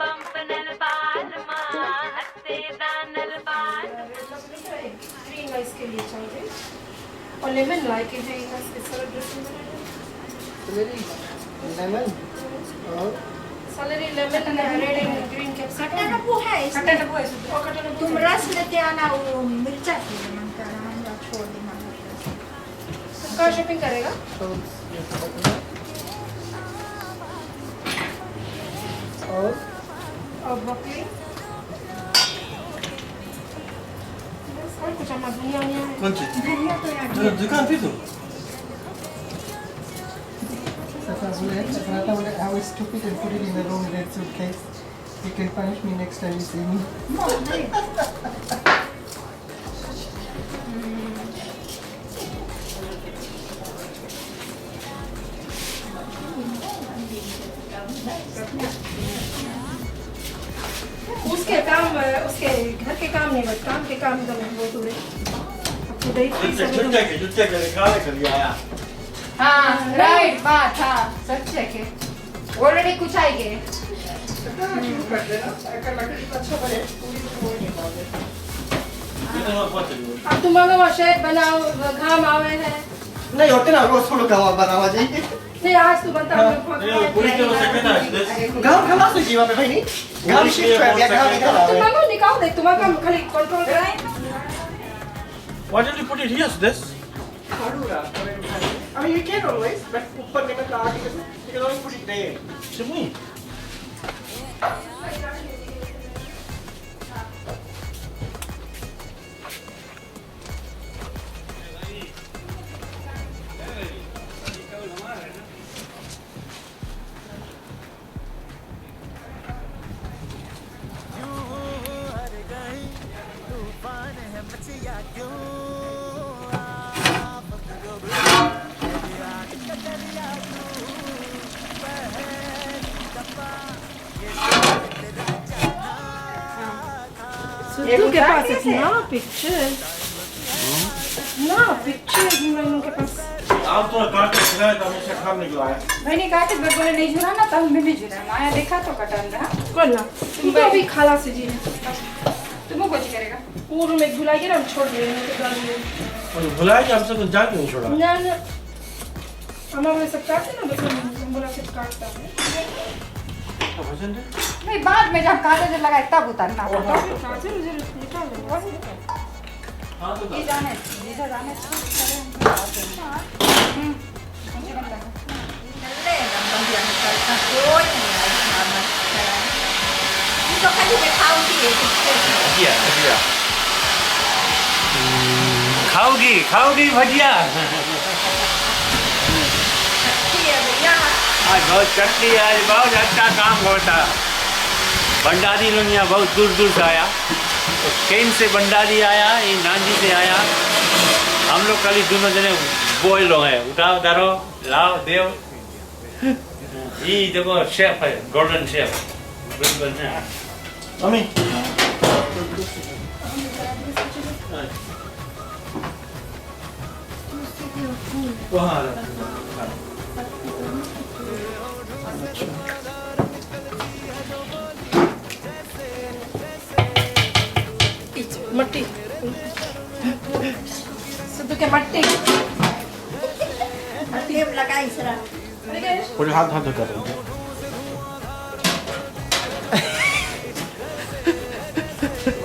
Pump नल बाल माँ हत्ते दानल बाल ग्रीन राइस के लिए चाहिए और लेमन लाए के जो इसके सलाद ड्रेसिंग सैलरी लेमन और salary lemon red and green capsicum खट्टा नींबू है खट्टा इसमें। नींबू है इसमें। और खट्टा नींबू तुम है। रस लेते आना वो मिर्चा की मन कर रहा है छोड़ देना कहाँ शॉपिंग करेगा और और ब्रोकली बस और कुछ हमारा धनिया है कौन सी धनिया तो यार दुकान पे तो Safra बोले I was stupid and put it in the wrong red suitcase. You can punish me next time you see me. उसके घर के काम नहीं बस काम के काम तो मैं बहुत उड़े आपको देख जुत्ते के निकाले कर लिया आया हाँ राइट बात हाँ सच है के ऑलरेडी कुछ आई गए शुरू कर देना अगर लकड़ी तो अच्छा बने पूरी तो हो नहीं पाओगे ये तो बहुत चली अब तुम्हारा शेड बनाओ घाम आवे है नहीं होते ना रोज थोड़ा गाँव बनावा चाहिए नहीं आज तो बनता ये पूरी तरह से कहता है गाँव खला से जीवा पे भाई नहीं गाँव शिफ्ट कर दिया गाँव निकाला तुम्हारा निकाल दे तुम्हारा काम खाली कंट्रोल कराए Why did you put it here, this? I mean you can always but ऊपर नहीं मैं लगा के you can always put it there. Simi. Sidhu के पास इतना पिक्चर ना पिक्चर इन के पास आप तो काट के खिलाया तो हमेशा खाम निकला है मैंने कहा कि बोले नहीं जुड़ा ना तब मैं भी जुड़ा माया देखा तो कटन रहा कौन ना तुम तो अभी खाला से जी तुमको कुछ करेगा वो रूम में भुलाइए ना हम छोड़ दिए तो डाल दिए और भुलाया कि हमसे कुछ जाके नहीं छोड़ा ना ना हम हमें सब काटते ना बस हम बोला सिर्फ काटता है तो भजन दे नहीं बाद में जब कागज लगाए तब उतारना पड़ता काजल मुझे निकाल दो हां तो ये जाने जीजा जाने ले बढ़िया निकलता कोई नहीं है तो खाली दिखाऊंगी भजिया भजिया खाओगी भजिया अच्छी है भैया आज बहुत चटनी है, आज बहुत अच्छा काम होता। भंडारी लोग यहाँ बहुत दूर दूर से आया, तो केन से भंडारी आया, ये नांजी से आया। हम लोग खाली दोनों जने बॉय लोग हैं, उठाओ धरो लाओ देव। ये देखो शेफ है, गोल्डन शेफ बिल्कुल है। मम्मी वहाँ मट्टी सिद्धू के मट्टी टेप लगाई सरा पूरे हाथ हाथ कर रहे हैं।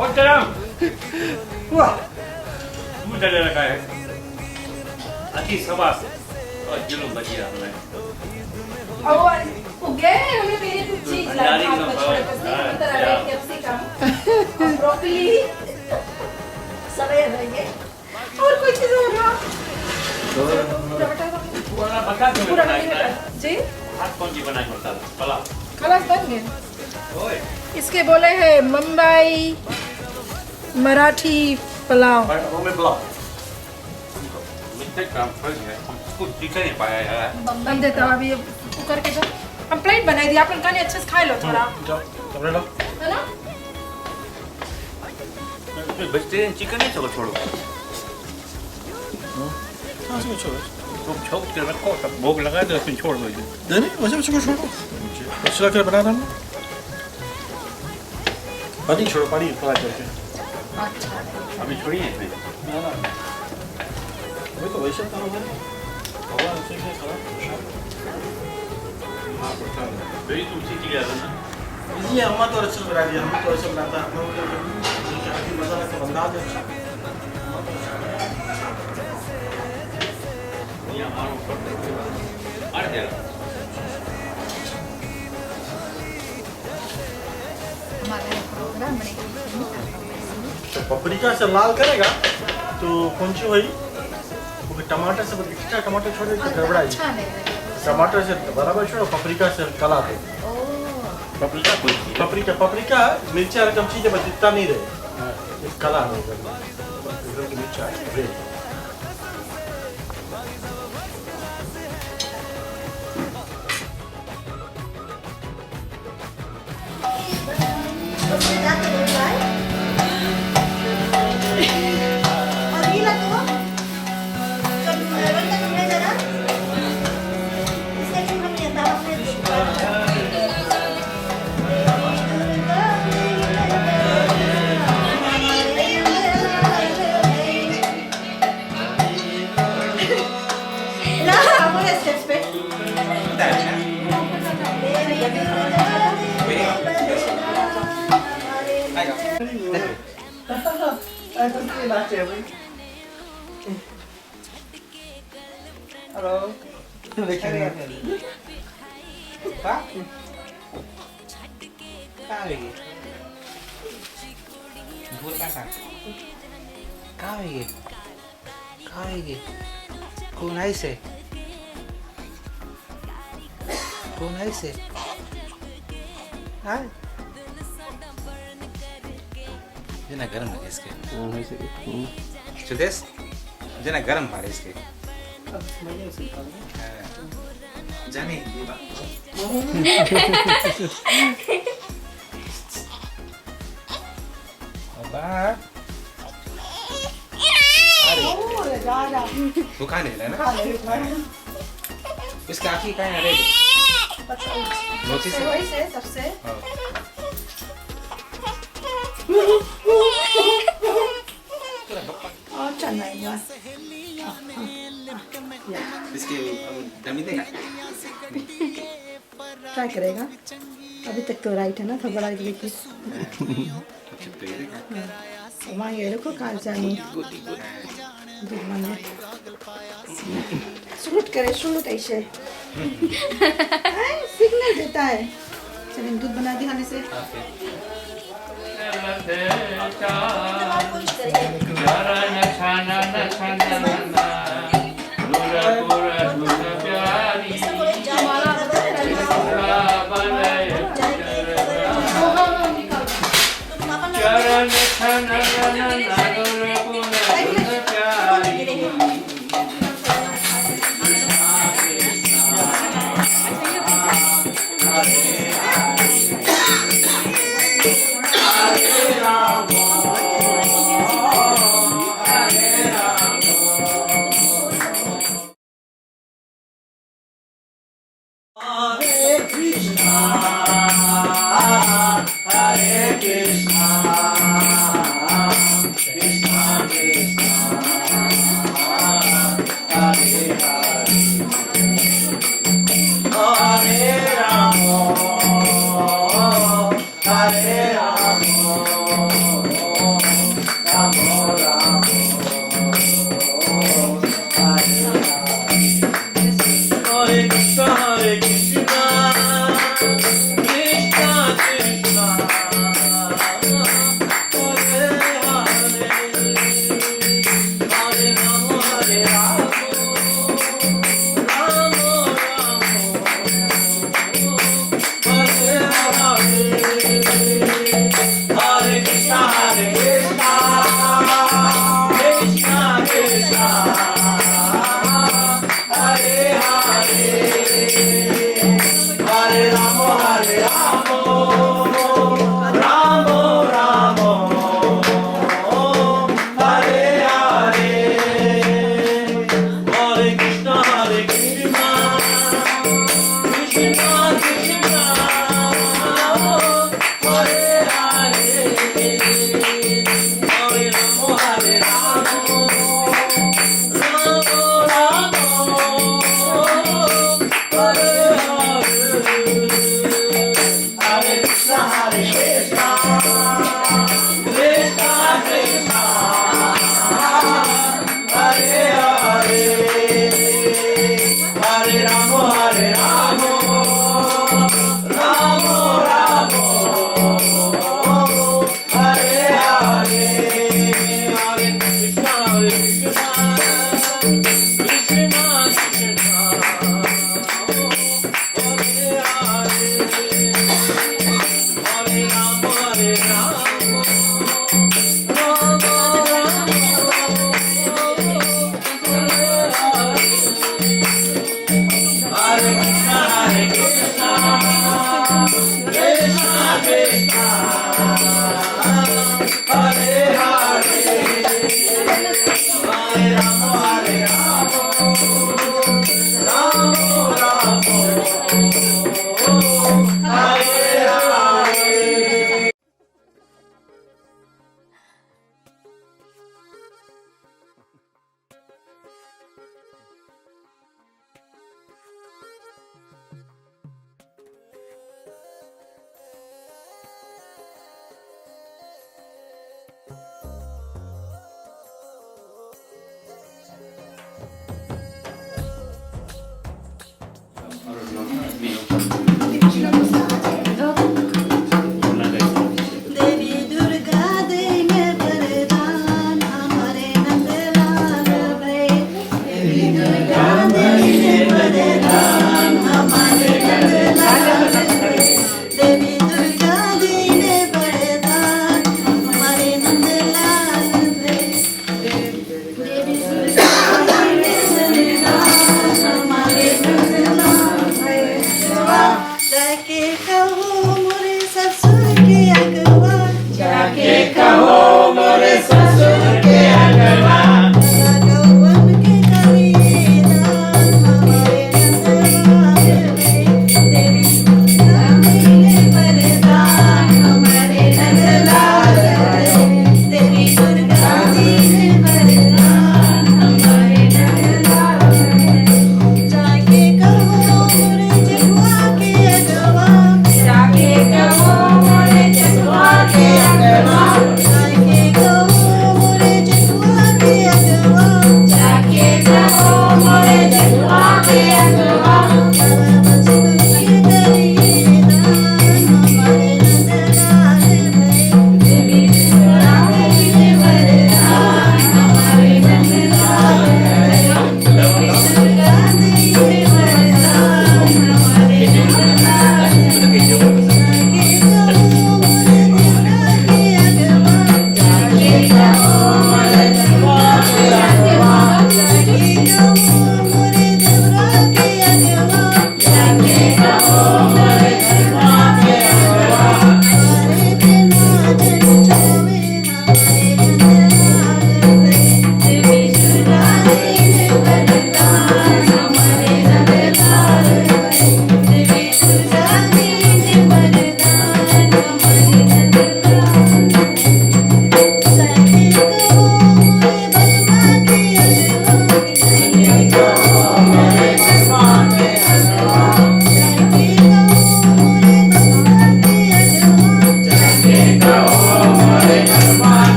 और तरम वाह तू डरे रखा है अति सवास और जुलूम बचिया हमें और वो गए हमने मेरी कुछ चीज लाई भंडारी हाथ का में छोड़े बस हाँ, नहीं तरह हाँ। के कैप्सिकम ब्रोकली सवेर रहिए और कोई चीज हो रहा पूरा बता दो पूरा बता दो पूरा नहीं बता जी हाथ कौन सी बना के बता दो पला खलास बन गए ओए इसके बोले हैं मुंबई मराठी पुलाव पर वो में ब्लॉक मिस्टेक काम कर गया हम कुछ दिख नहीं पाया यार हम देता हूँ अभी कुकर के जो हम प्लेट बनाई दी आप लोग खाने अच्छे से खा लो थोड़ा जाओ कपड़े लो है ना वेजिटेरियन चिकन नहीं छोड़ो छोड़ो हाँ इसको छोड़ो तुम छोड़ के रखो तब भोग लगा दो फिर छोड़ दो इसे नहीं वैसे बच्चों को छोड़ो सिला कर बना रहा हूँ पानी छोड़ो, पानी फ्राई करके। अच्छा अभी छोड़िए इसमें। अभी तो वैसे था हवा उसे क्या खराब वही तो उसी के लिए आता ना। ये अम्मा तो अच्छा बना दिया, हम तो अच्छा बनाता हम लोग अभी मसाला का बंदा दे। ये हमारा ऊपर अरे जरा हमारा प्रोग्राम बनेगा तो पपरिका से लाल करेगा तो कौन सी हुई वो टमाटर से एक्स्ट्रा टमाटर छोड़ देते गड़बड़ा अच्छा नहीं लगेगा टमाटर से बराबर छोड़ो, पपरिका से कला दो। पपरिका कोई पपरिका मिर्चा रकम चीज है, बस इतना नहीं रहे इस कला नहीं करना मिर्चा red. Hello. Hả? Cao gì? Vui ta hả? Cao gì? Cao gì? Cô này sẽ? Cô này sẽ? Hả? जना गरम लगे इसके सुदेश जना गरम मारे इसके जाने ये बात बाहर वो कहाँ ले ना इसके आखिर कहाँ है रे नोटिस वही से सबसे अच्छा नहीं यार इसके डमी देगा ट्राई करेगा अभी तक तो राइट है ना थोड़ा बड़ा देखिए तो ये देखा वहाँ ये रखो काल जानी दूध मांगे सुलूट करे सुलूट ऐसे सिग्नल देता है चलिए दूध बना दी खाने से Hare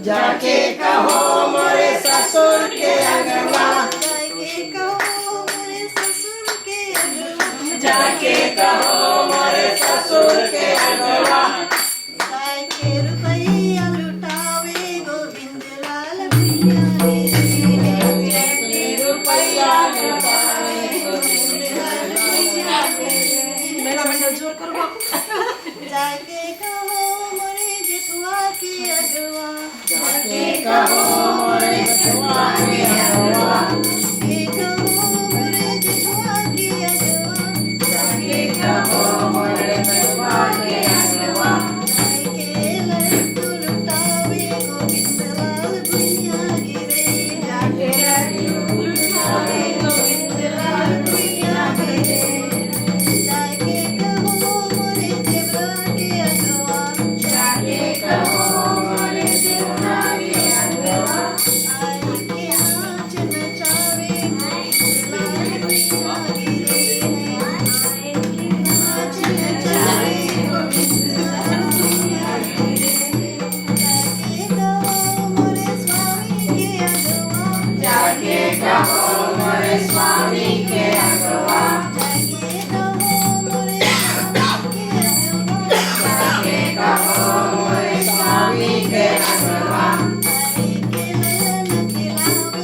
जाके कहो मोरे ससुर के अगवा, जाके कहो मोरे ससुर के अगवा, जाके कहो मोरे ससुर के अगवा, जाके रुपया लुटावे गोविंद लाल भैया रे, जाके रुपया लुटावे गोविंद लाल भैया रे। मेला मंडल जोर करो। जाके कहो मोरे जेठुआ के अगवा, जाके कहो मोरे जेठुआ के अगवा, जाके कहो मोरे जेठुआ के अगवा, जाके कहो मोरे जेठुआ के अगवा, जाके लड्डू लुटावे गोविंद लाल भैया रे, जाके लुटावे गोविंद लाल भैया रे। जाके कहो मोरे देवरा के अगवा, जाके कहो मोरे जेठुआ के अगवा, आई के आँच नचावे गोविंद लाल भैया रे, आँच नचावे गोविंद लाल भैया रे। जाके कहो मोरे स्वामी के अगवा, जाके कहो मोरे स्वामी के अगवा, जाके कहो मोरे स्वामी के अगवा, जाके कहो मोरे स्वामी के अगवा, आई के ललन खिलावे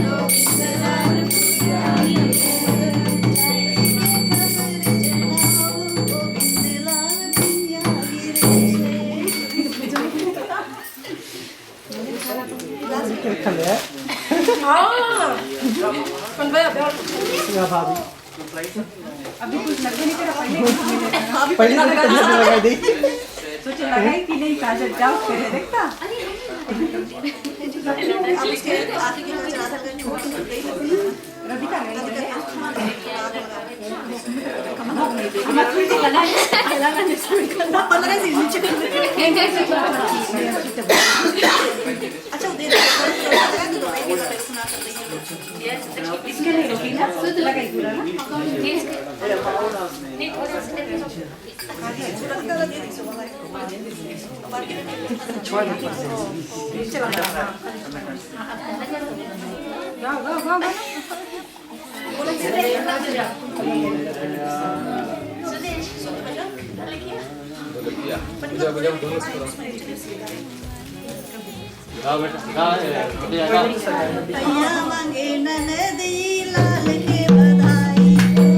गोविंद लाल भैया कौन भैया अभी कुछ लगे नहीं तेरा पहले पहले लगा दी सोचे लगाई कि नहीं काजल जाओ फिर देखता रवि का इसके लिए रोकी ना लगाई पूरा ना गाओ गाओ गाओ गाओ भैया मांगे ननदी लाल के बधाई,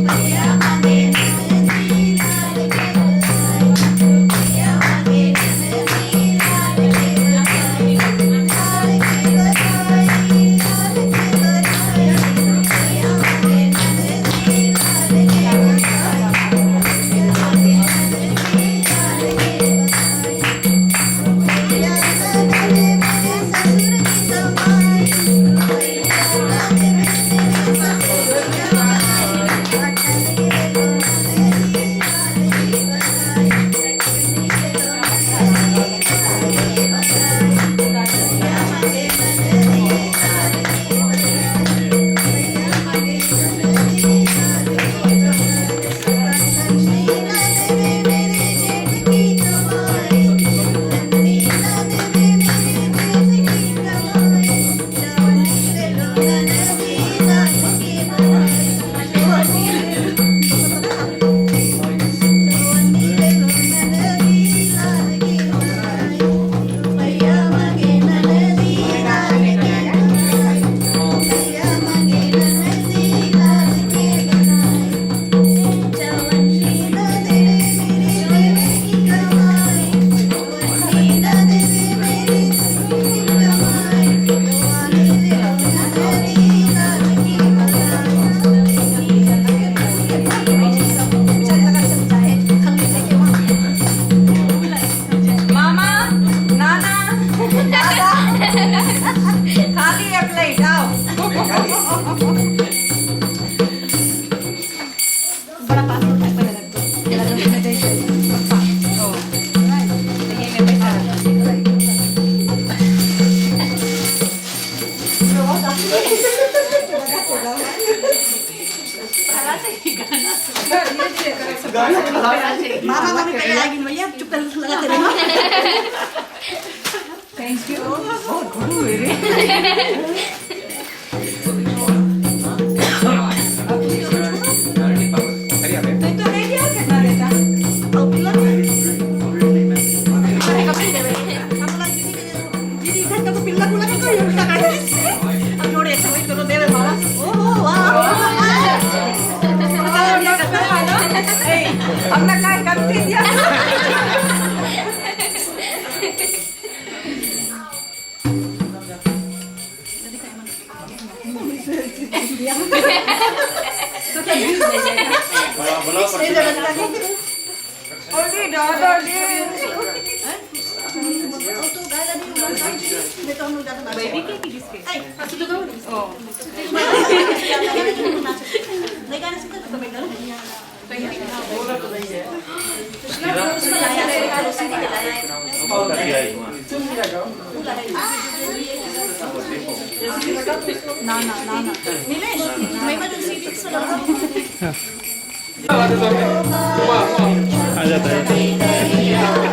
भैया मांगे ननदी लाल के बधाई, भैया मांगे ननदी लाल के बधाई, लाल के बधाई, लाल के बधाई, भैया मांगे ननदी लाल के बधाई, भैया मांगे ननदी लाल के बधाई, भैया ननदी मेरे ससुर की कमाई, भैया ननदी मेरे ससुर धीरे धीरे करो सब मामा मामी पहले आएगी भैया चुप कर लगाते रहना थैंक यू बहुत गुरु है रे तो नहीं दिया कितना देता और पिल्ला दीदी घर का तो पिल्ला पुला नहीं कोई उल्टा काट अब जोड़े ऐसे वही करो देवे मारा ओह वाह हमने काय करती दिया आ जाता है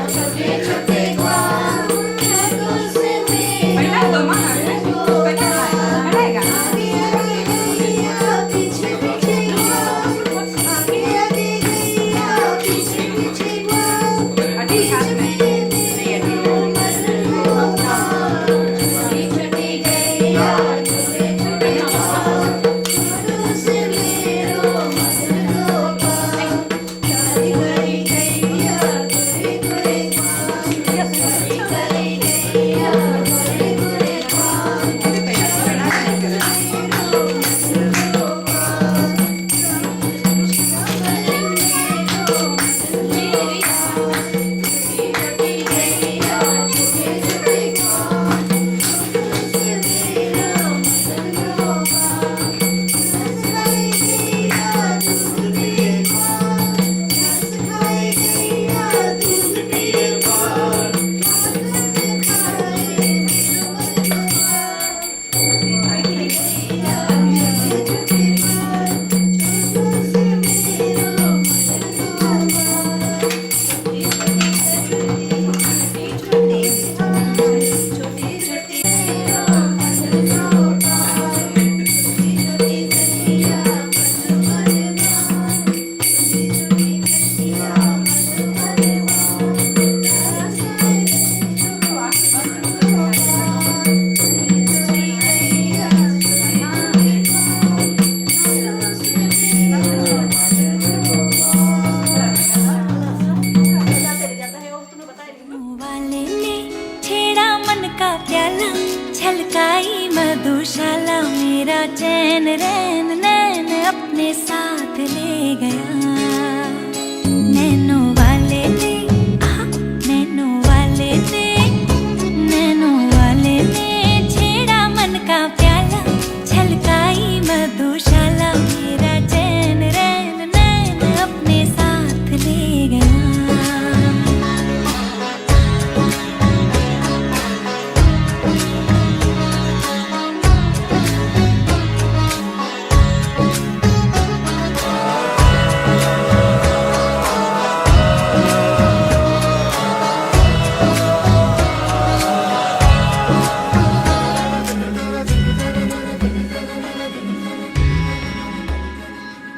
छलकाई मधुशाला मेरा चैन रैन नैन अपने साथ ले गया नैनो वाले ने नैनो वाले ने नैनो वाले ने छेड़ा मन का प्याला छलकाई मधुशाला मेरा चैन रैन नैन अपने साथ ले गया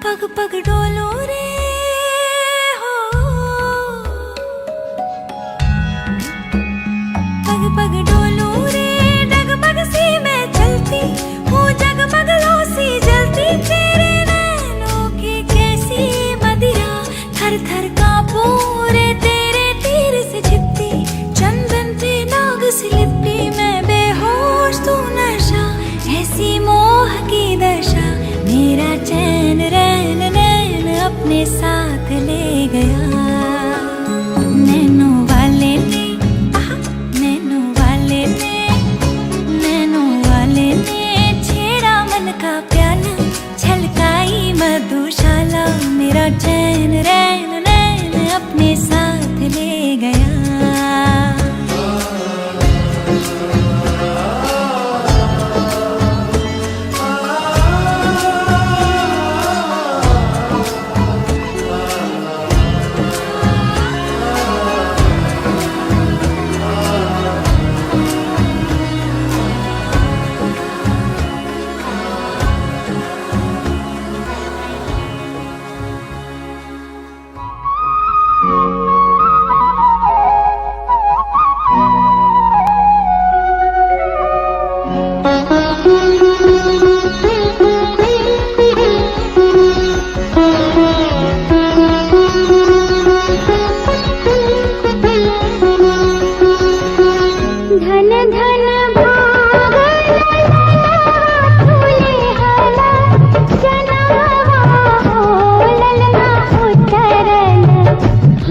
पग पग डोलो रे हो पग पग डोलो रे डगमग सी मैं चलती हूँ जगमग लो सी जलती तेरे नैनों की कैसी मदिरा थर थर कांपू रे तेरे तीर से छिपती चंदन पे नाग सी लिपटी मैं बेहोश तू नशा ऐसी मोह की दशा मेरा चैन रैन नैन अपने साथ ले गया नैनो वाले ने नैनो वाले ने नैनो वाले ने छेड़ा मन का प्याला छलकाई मधुशाला मेरा चैन रैन नैन अपने साथ ले गया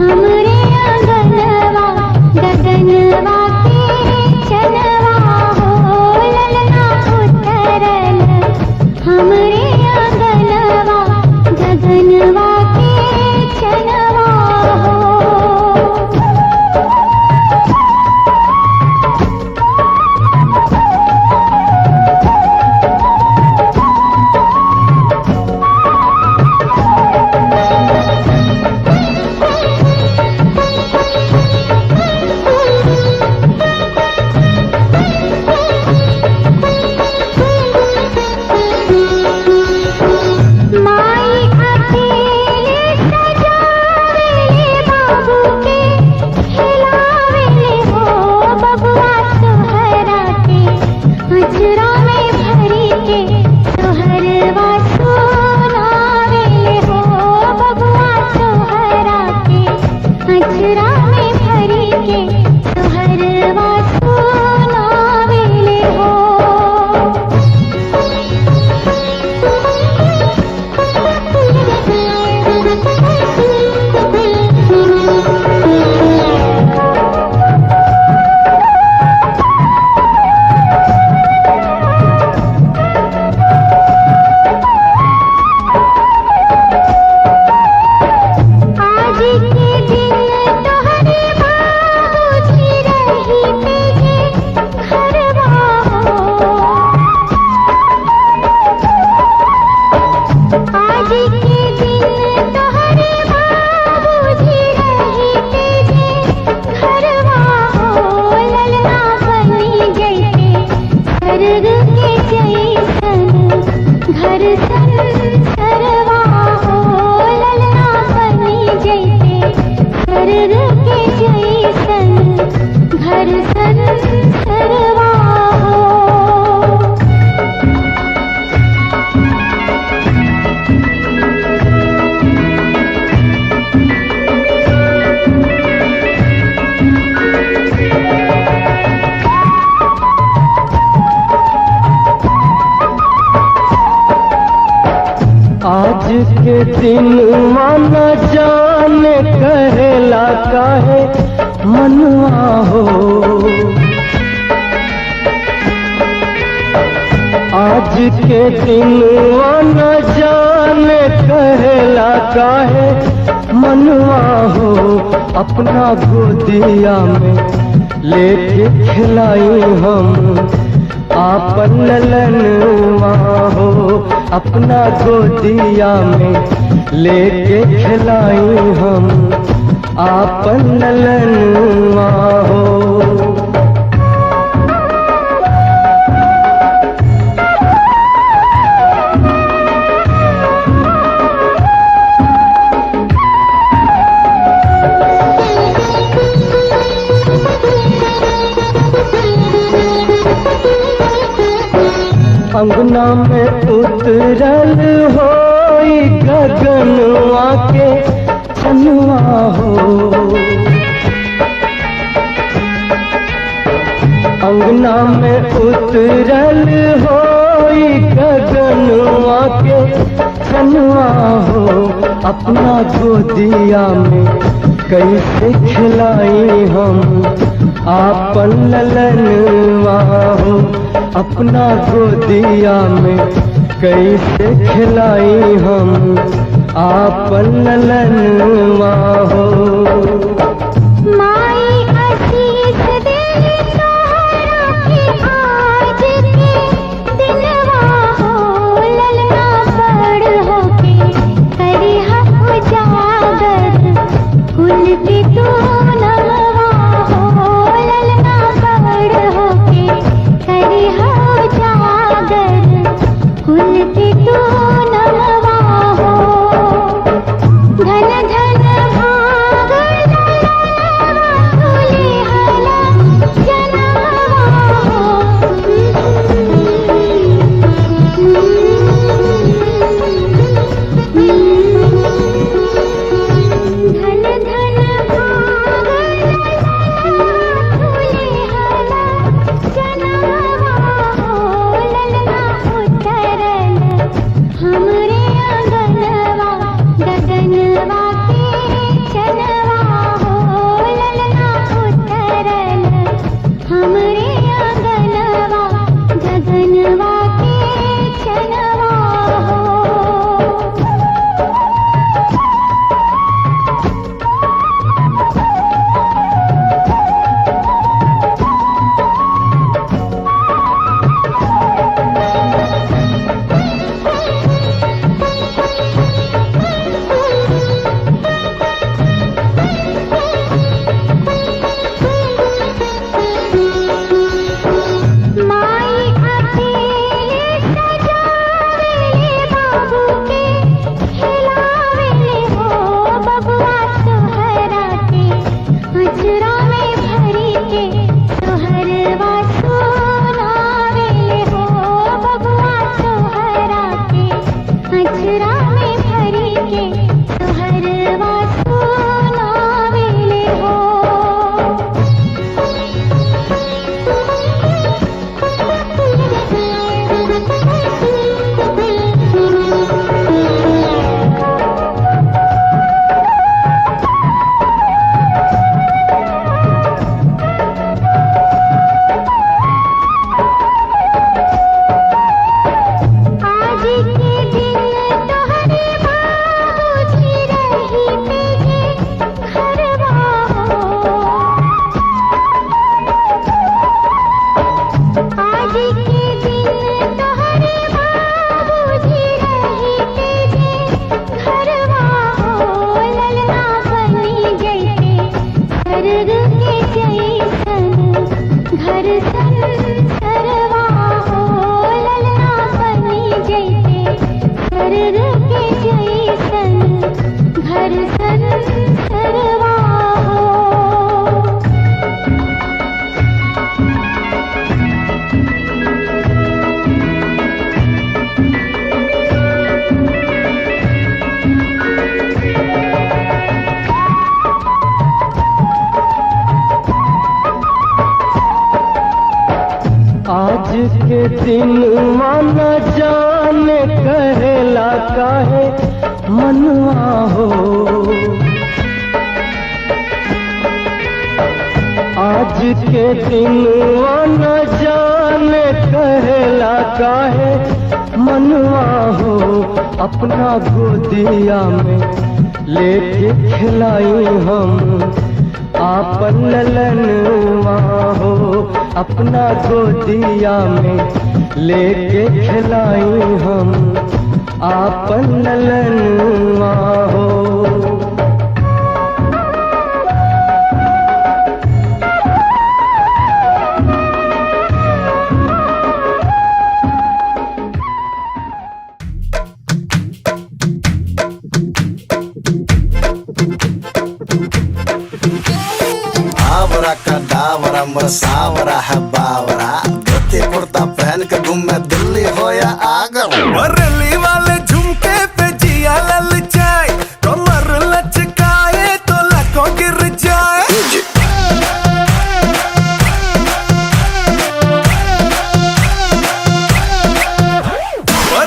हमरे आंगनवा गगनवा के चनवा हो ललना उतरल हमरे आंगनवा गगनवा के चनवा हो। माई अकेले सजावेले बाबू के खिलावेले हो बबुआ तोहरा के अजरा में भरी के तोहरवा सुनावेले हो बबुआ तोहरा के अजरा में भरी के तोहरवा सुनावेले हो। आज के दिन तोहरे बाबूजी रही तेरे घरवा हो। आज के दिन तोहरे बाबूजी रही तेरे घरवा हो ललना बनी जैसे स्वर्ग के जैसन घर संसरवा हो ललना बनी जैसे स्वर्ग के जैसन घर संसरवा हो। आज के दिन मन जान कहेला काहे मनवा हो। आज के दिन मन जान कहेला काहे मनवा हो। अपना गोदिया में लेके खिलाई हम आपन ललनवा हो। अपना गोदिया में लेके खिलाई हम आपन ललनवा हो। अंगना में उतरल होई गगनवा के चनवा हो। अंगना में उतरल होई गगनवा के चनवा हो। अपना गोदिया में कैसे खिलाई हम आपन ललनवा हो। अपना गोदिया में कैसे खिलाई हम आपन ललनवा हो। माई आशीष दे तोहरा के आज के दिनवा हो ललना बड़ होके करिहा उजागर कुल के तू नवा हो ललना बड़ होके करिहा उजागर कुल के तू नवा हो। धन धन भाग ललनवा मनवा हो। आज के दिन वो न जाने कहला काहे मनवा हो। अपना गोदिया में लेके खिलाई हम आपन ललनवा हो। अपना गोदिया में लेके खिलाई हम आपन ललनवा हो। कदावरा मसावरा है बावरा, धोती कुर्ता पहन के घूमे दिल्ली हो या आगरा। रैली वाले झुमके पे जिया ललचाए, कमर लचकाए तो लाखों गिर जाए।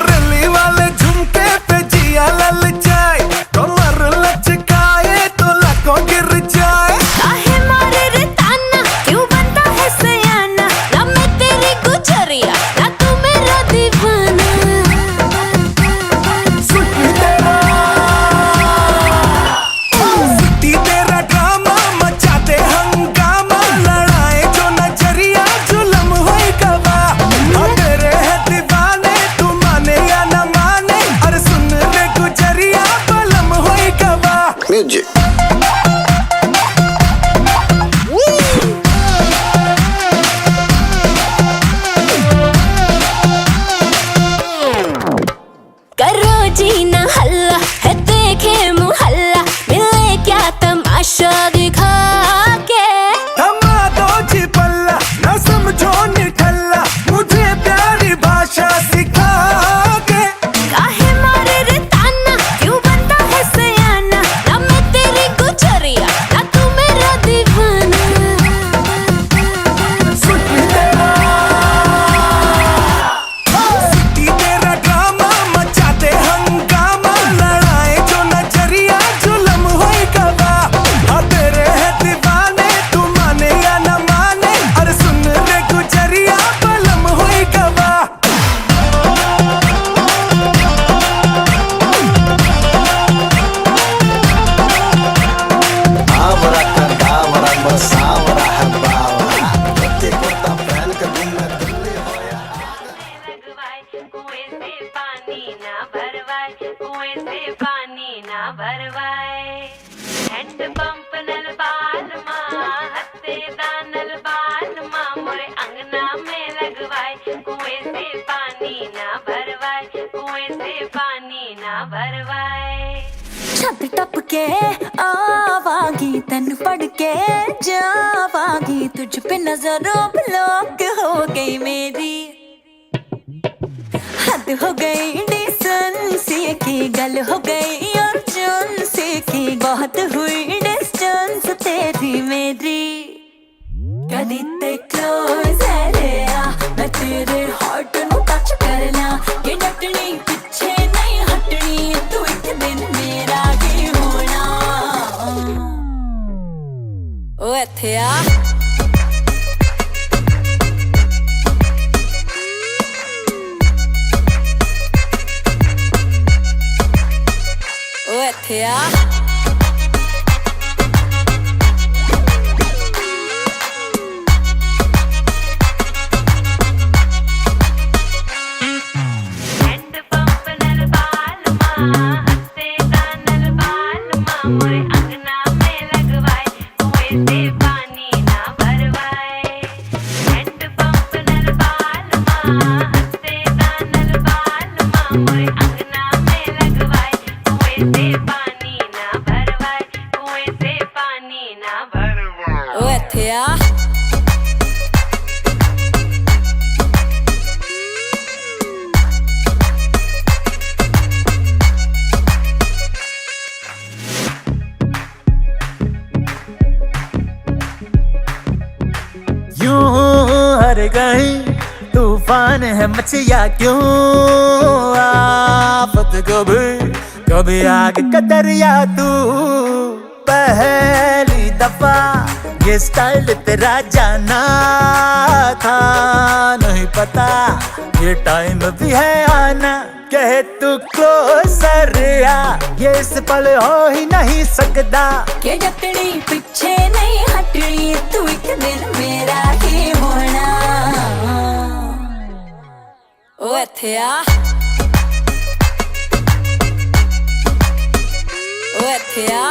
रैली वाले झुमके पे जिया ललचाए, कमर लचकाए तो लाखों गिर जाए। Music. करो जी ना हल्ला है देखे मुहल्ला, मिले क्या तमाशा दिखा के। थमा दो जी पल्ला, न समझो निठल्ला, मुझे प्यारी भाषा सिखा के। काहे मारे रे ताना, क्यों बनता है सयाना, ना मैं तेरी गुजरिया ना तू मेरा दीवाना। सिटी तेरा ड्रामा मचा दे हंगामा, लड़ाए जो नजरिया जुलम होई कबा। हाँ तेरे है दीवाने, तू माने या न माने, अरे सुन रे गुजरिया बलम होई कबा। आवरा कदावरा मसावरा है बावरा, धोती कुर्ता पहन के घूमे दिल्ली हो या लगवाए कुएं से पानी ना भरवाए, कुएं से पानी ना भरवाए। हैंड पंप नल बाल माँ हत्ते दानल बाल माँ, मोरे अंगना में लगवाए कुएं से पानी ना भरवाए, कुएं से पानी ना भरवाए। छत टप के आवागी तन पड़ के जावागी, तुझ पे नजरों ब्लॉक हो गई मेरी। हद हो गई डिसेंसी की, गल हो गई अर्जेंसी की, बहुत हुई डिस्टेंस तेरी मेरी। कदी ते क्लोज है रे आ, मैं तेरे हार्ट नु टच करना, ये डटनी पीछे नहीं हटनी, तू एक दिन मेरा ही होना। ओ इत्थे आ इत्थे आ। हैंड पंप नल बाल माँ हत्ते दानल बाल माँ, मोरे अंगना में लगवाए कुएं से पानी ना भरवाए। हैंड पंप नल बाल माँ हत्ते दानल बाल माँ, मोरे अंगना में लगवाए कुएं से पानी ना भरवाए, कुएं से पानी ना भरवाए। ओ इत्थे आ। यूं हर गई तूफान है मचिया क्यों, आफत कभी कभी आग का दरिया तू पहली दफा, ये स्टाइल तेरा जाना था नहीं पता, ये टाइम भी है आना, कहे तू क्लोजर आ, ये इस पल हो ही नहीं सकता। के जकड़ी पीछे नहीं हटनी, तू एक दिन मेरा ही होना। ओ हथिया ओ हथिया